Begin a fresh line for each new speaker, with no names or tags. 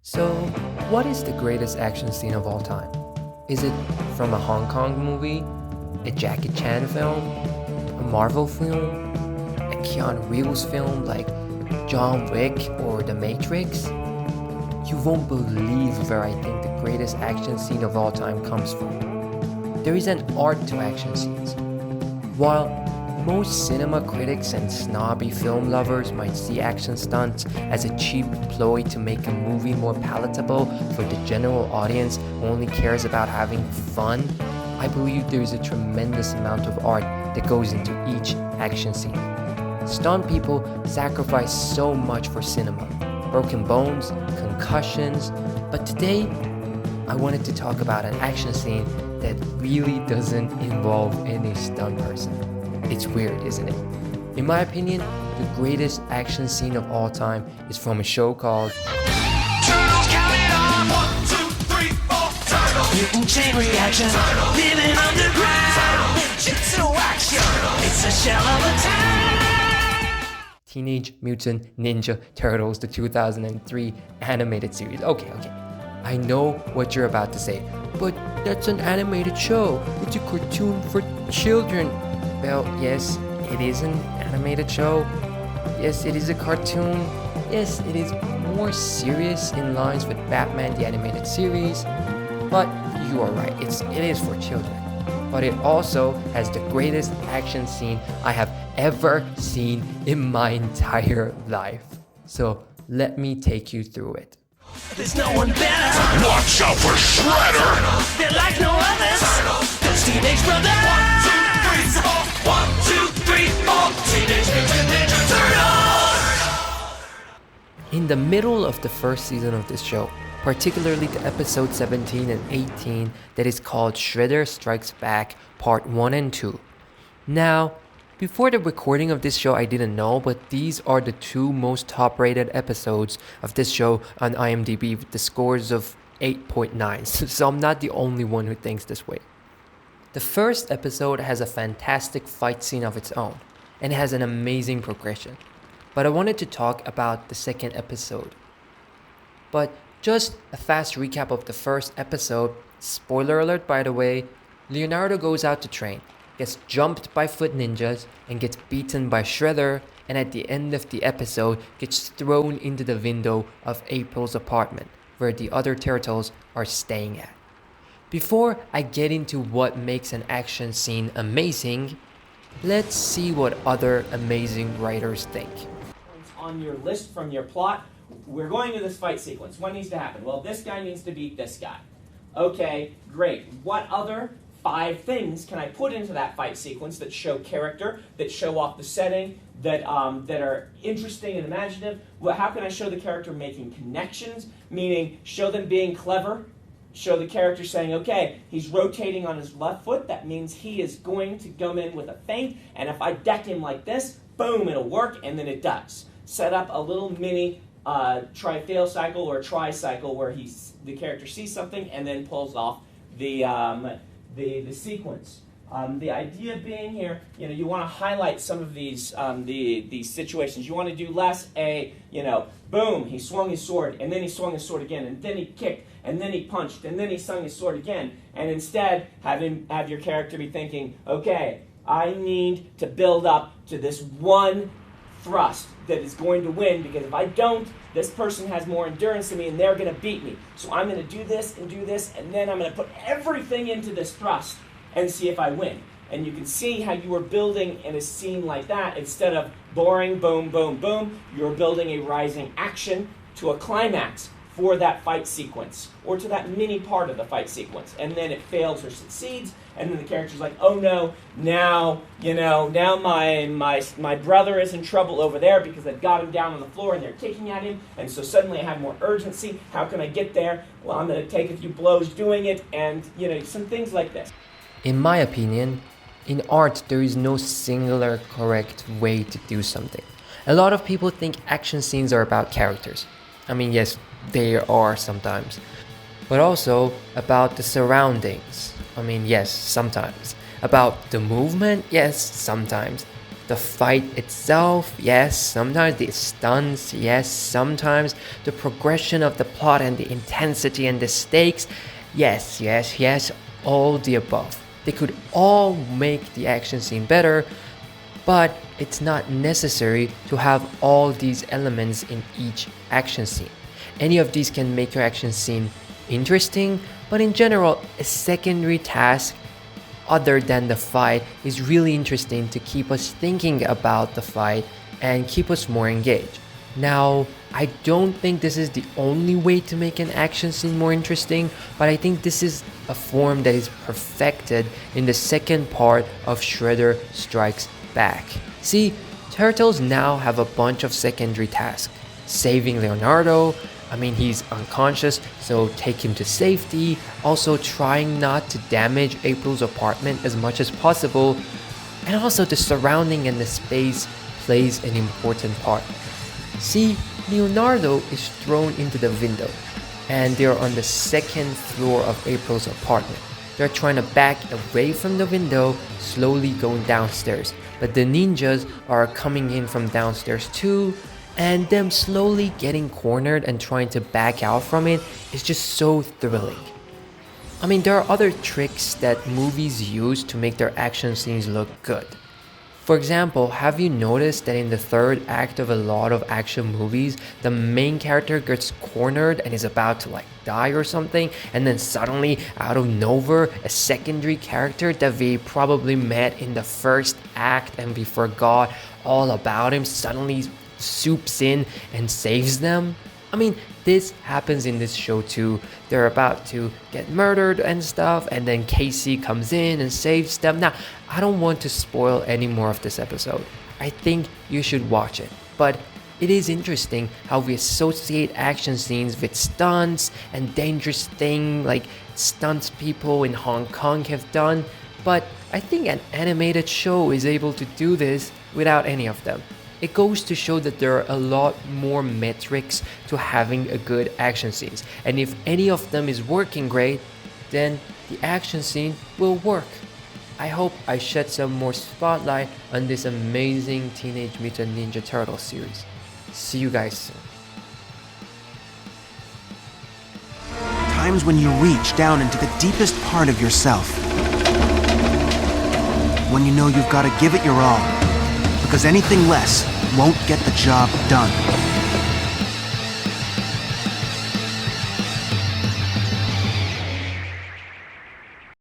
So, what is the greatest action scene of all time? Is it from a Hong Kong movie, a Jackie Chan film, a Marvel film, a Keanu Reeves film like John Wick or The Matrix? You won't believe where I think the greatest action scene of all time comes from. There is an art to action scenes. While most cinema critics and snobby film lovers might see action stunts as a cheap ploy to make a movie more palatable for the general audience who only cares about having fun, I believe there is a tremendous amount of art that goes into each action scene. Stunt people sacrifice so much for cinema, broken bones, concussions, but today I wanted to talk about an action scene that really doesn't involve any stunt person. It's weird, isn't it? In my opinion, the greatest action scene of all time is from a show called
Turtles, count it on. 1, 2, 3, 4. Turtles. Mutant chain reaction. Turtles. Living underground. Turtles. Ninjutsu action. Turtles. It's a shell of a town.
Teenage Mutant Ninja Turtles, the 2003 animated series. Okay. I know what you're about to say, but that's an animated show. It's a cartoon for children. Well, yes, it is an animated show. Yes, it is a cartoon. Yes, it is more serious in lines with Batman the Animated Series. But you are right, it is for children. But it also has the greatest action scene I have ever seen in my entire life. So let me take you through it.
There's no one better.
Watch out for Shredder!
They're like no others. Those teenage brothers. 1, 2, 3, 4. Teenage Mutant Ninja Turtles.
In the middle of the first season of this show, particularly the episode 17 and 18 that is called Shredder Strikes Back Part 1 and 2. Now, before the recording of this show I didn't know, but these are the two most top-rated episodes of this show on IMDb with the scores of 8.9, so I'm not the only one who thinks this way. The first episode has a fantastic fight scene of its own, and it has an amazing progression. But I wanted to talk about the second episode. But just a fast recap of the first episode, spoiler alert by the way, Leonardo goes out to train, gets jumped by foot ninjas, and gets beaten by Shredder, and at the end of the episode gets thrown into the window of April's apartment, where the other turtles are staying at. Before I get into what makes an action scene amazing, let's see what other amazing writers think.
On your list from your plot, we're going to this fight sequence. What needs to happen? Well, this guy needs to beat this guy. Okay, great. What other 5 things can I put into that fight sequence that show character, that show off the setting, that are interesting and imaginative? Well, how can I show the character making connections, meaning show them being clever, show the character saying, okay, he's rotating on his left foot, that means he is going to come in with a feint, and if I deck him like this, boom, it'll work, and then it does. Set up a little mini try-fail cycle or tricycle where the character sees something and then pulls off the sequence. The idea being here, you want to highlight some of these situations. You want to do less boom, he swung his sword, and then he swung his sword again, and then he kicked, and then he punched, and then he swung his sword again, and instead have your character be thinking, okay, I need to build up to this one thrust that is going to win, because if I don't, this person has more endurance than me and they're going to beat me. So I'm going to do this, and then I'm going to put everything into this thrust and see if I win. And you can see how you are building in a scene like that. Instead of boring, boom, boom, boom, you're building a rising action to a climax for that fight sequence, or to that mini part of the fight sequence. And then it fails or succeeds, and then the character's like, oh no, now my brother is in trouble over there because I've got him down on the floor and they're kicking at him, and so suddenly I have more urgency. How can I get there? Well, I'm going to take a few blows doing it, and some things like this.
In my opinion, in art there is no singular correct way to do something. A lot of people think action scenes are about characters. I mean, yes, they are sometimes. But also about the surroundings. I mean, yes, sometimes. About the movement? Yes, sometimes. The fight itself, yes. Sometimes the stunts, yes. Sometimes the progression of the plot and the intensity and the stakes, yes, yes, yes. All the above. They could all make the action scene better, but it's not necessary to have all these elements in each action scene. Any of these can make your action scene interesting, but in general, a secondary task other than the fight is really interesting to keep us thinking about the fight and keep us more engaged. Now, I don't think this is the only way to make an action scene more interesting, but I think this is a form that is perfected in the second part of Shredder Strikes Back. See, Turtles now have a bunch of secondary tasks. Saving Leonardo, he's unconscious, so take him to safety. Also trying not to damage April's apartment as much as possible. And also the surrounding and the space plays an important part. See, Leonardo is thrown into the window, and they're on the second floor of April's apartment. They're trying to back away from the window, slowly going downstairs. But the ninjas are coming in from downstairs too, and them slowly getting cornered and trying to back out from it is just so thrilling. There are other tricks that movies use to make their action scenes look good. For example, have you noticed that in the third act of a lot of action movies, the main character gets cornered and is about to die or something, and then suddenly, out of nowhere, a secondary character that we probably met in the first act and we forgot all about him suddenly swoops in and saves them? This happens in this show too. They're about to get murdered and stuff, and then Casey comes in and saves them. Now, I don't want to spoil any more of this episode. I think you should watch it. But it is interesting how we associate action scenes with stunts and dangerous things like stunts people in Hong Kong have done. But I think an animated show is able to do this without any of them. It goes to show that there are a lot more metrics to having a good action scenes. And if any of them is working great, then the action scene will work. I hope I shed some more spotlight on this amazing Teenage Mutant Ninja Turtles series. See you guys soon.
Times when you reach down into the deepest part of yourself. When you know you've got to give it your all. Because anything less won't get the job done.